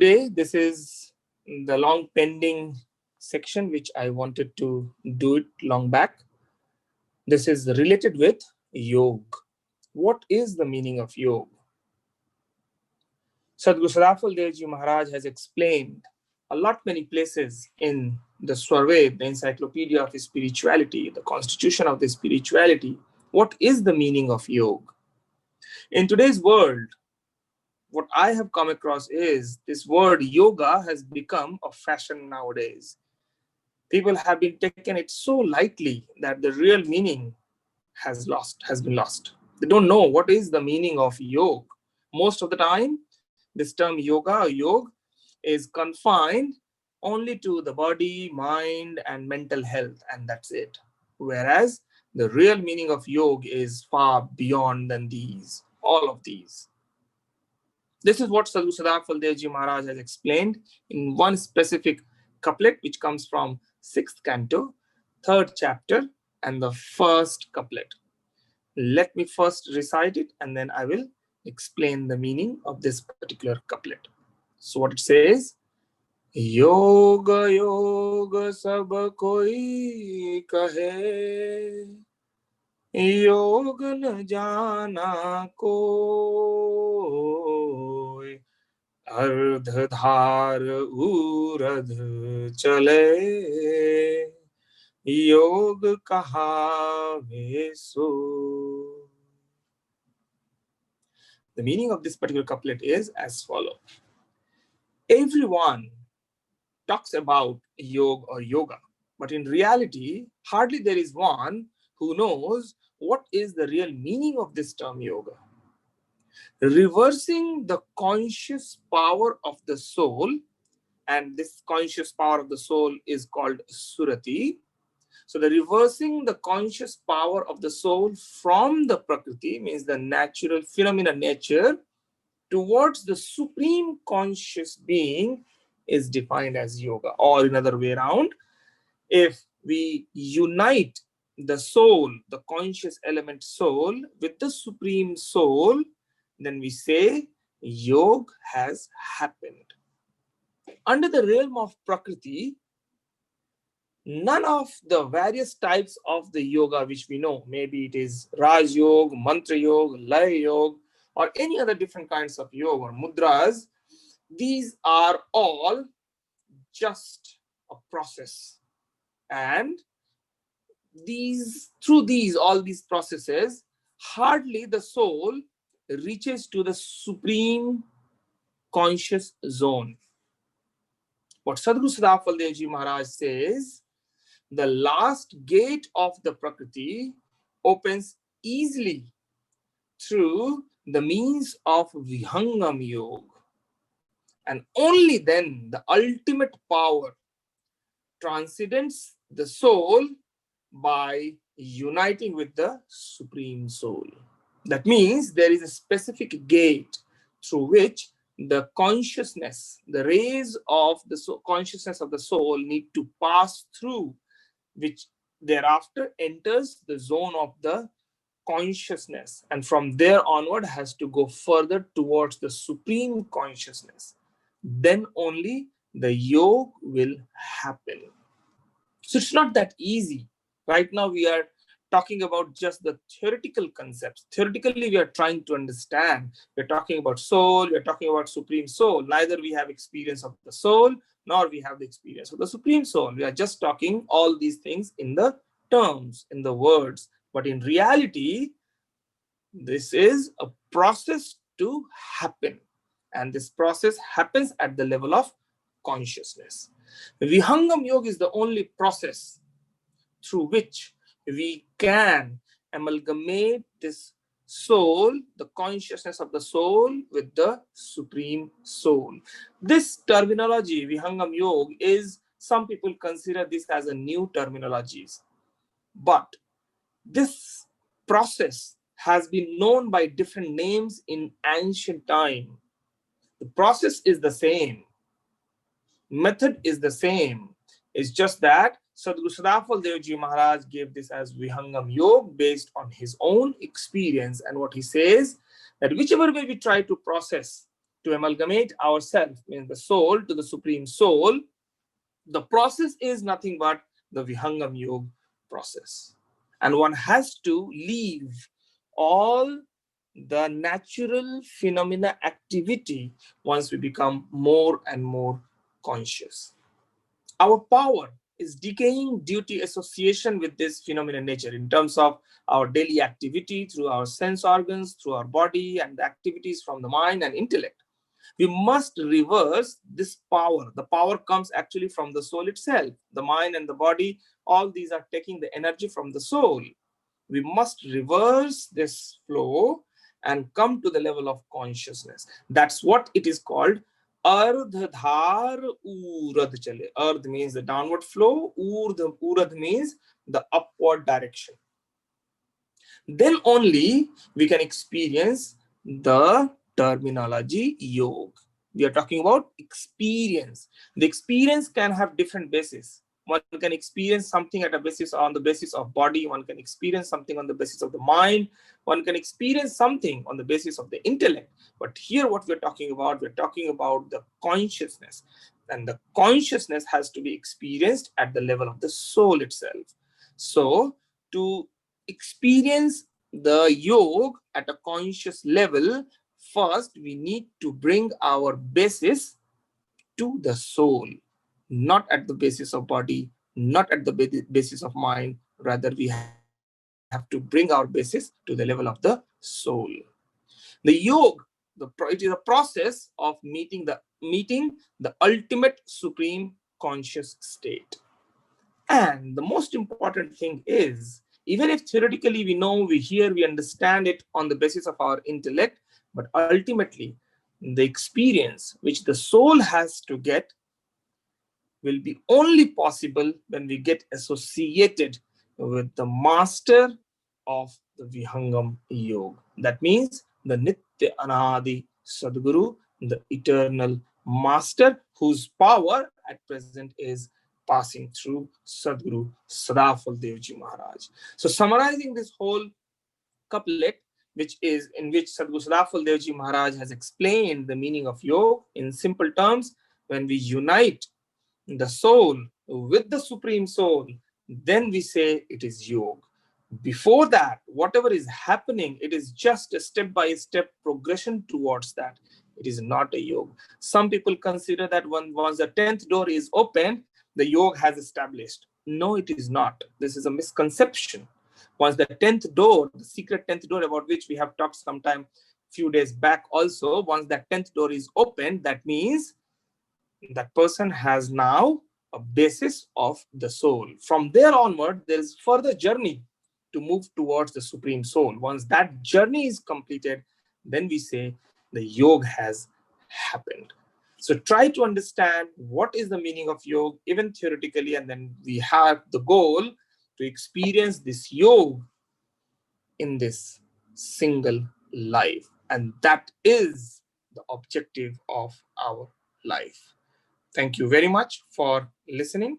today, this is the long pending section which I wanted to do it long back. This is related with yoga. What is the meaning of yoga? Sadhguru Sadafal Devji Maharaj has explained a lot many places in the Swarved, the encyclopedia of spirituality, the constitution of the spirituality. What is the meaning of yoga? In today's world, what I have come across is this word yoga has become a fashion nowadays. People have been taken it so lightly that the real meaning has been lost. They don't know what is the meaning of yoga. Most of the time, this term yoga or yoga is confined only to the body, mind, and mental health, and that's it. Whereas the real meaning of yoga is far beyond than these, all of these. This is what Sadhu Sadafal Devji Maharaj has explained in one specific couplet, which comes from 6th canto, 3rd chapter, and the first couplet. Let me first recite it, and then I will explain the meaning of this particular couplet. So what it says, Yoga yoga sab koi kahe, योग न जाना कोई, अर्धधार ऊर्ध चले, योग कहावे सो. The meaning of this particular couplet is as follows. Everyone talks about yoga or yoga, but in reality, hardly there is one who knows what is the real meaning of this term yoga. Reversing the conscious power of the soul, and this conscious power of the soul is called surati. So the reversing the conscious power of the soul from the prakriti, means the natural phenomena nature, towards the supreme conscious being is defined as yoga. Or in other way around, if we unite the soul, the conscious element soul, with the supreme soul, then we say yoga has happened. Under the realm of prakriti, none of the various types of the yoga which we know, maybe it is Raj Yoga, Mantra Yoga, Lay Yoga, or any other different kinds of yoga or mudras, these are all just a process. And all these processes, hardly the soul reaches to the supreme conscious zone. What Sadhguru Sadafal Devji Maharaj says, the last gate of the Prakriti opens easily through the means of Vihangam Yoga. And only then the ultimate power transcends the soul by uniting with the Supreme Soul. That means there is a specific gate through which the consciousness, the rays of the consciousness of the soul need to pass through, which thereafter enters the zone of the consciousness, and from there onward has to go further towards the supreme consciousness. Then only the yoga will happen. So it's not that easy. Right now we are talking about just the theoretical concepts. Theoretically, we are trying to understand. We're talking about soul, we're talking about supreme soul. Neither we have experience of the soul, nor we have the experience of the supreme soul. We are just talking all these things in the terms, in the words. But in reality, this is a process to happen. And this process happens at the level of consciousness. Vihangam Yoga is the only process through which we can amalgamate this soul, the consciousness of the soul, with the supreme soul. This terminology, Vihangam Yoga, is, some people consider this as a new terminology. But this process has been known by different names in ancient time. The process is the same. Method is the same. It's just that Sadhguru Sadafal Devji Maharaj gave this as Vihangam Yoga based on his own experience. And what he says, that whichever way we try to process to amalgamate ourselves, means the soul to the supreme soul. The process is nothing but the Vihangam Yoga process. And one has to leave all the natural phenomena activity once we become more and more conscious. Our power is decaying due to association with this phenomenon nature in terms of our daily activity through our sense organs, through our body, and the activities from the mind and intellect. We must reverse this power. The power comes actually from the soul itself. The mind and the body, all these are taking the energy from the soul. We must reverse this flow and come to the level of consciousness. That's what it is called. Ardhadhar urad chale. Ardh means the downward flow. Urad means the upward direction. Then only we can experience the terminology yoga. We are talking about experience. The experience can have different bases. One can experience something at a basis on the basis of body. One can experience something on the basis of the mind. One can experience something on the basis of the intellect. But here what we're talking about the consciousness. And the consciousness has to be experienced at the level of the soul itself. So to experience the yoga at a conscious level, first we need to bring our basis to the soul, not at the basis of body, not at the basis of mind. Rather, we have to bring our basis to the level of the soul. The yoga, it is a process of meeting the ultimate supreme conscious state. And the most important thing is, even if theoretically we know, we hear, we understand it on the basis of our intellect, but ultimately the experience which the soul has to get will be only possible when we get associated with the master of the Vihangam Yoga. That means the Nitya Anadi Sadguru, the eternal master, whose power at present is passing through Sadguru Sadafal Devji Maharaj. So summarizing this whole couplet, which is in which Sadguru Sadafal Devji Maharaj has explained the meaning of yoga in simple terms, when we unite the soul with the supreme soul, then we say it is yoga. Before that, whatever is happening, it is just a step-by-step progression towards that. It is not a yoga. Some people consider that once the 10th door is opened, the yoga has established. No, it is not. This is a misconception. Once the 10th door, the secret 10th door about which we have talked sometime few days back also, once that 10th door is opened, that means that person has now a basis of the soul. From there onward, there is further journey to move towards the supreme soul. Once that journey is completed, then we say the yoga has happened. So try to understand what is the meaning of yoga, even theoretically, and then we have the goal to experience this yoga in this single life. And that is the objective of our life. Thank you very much for listening.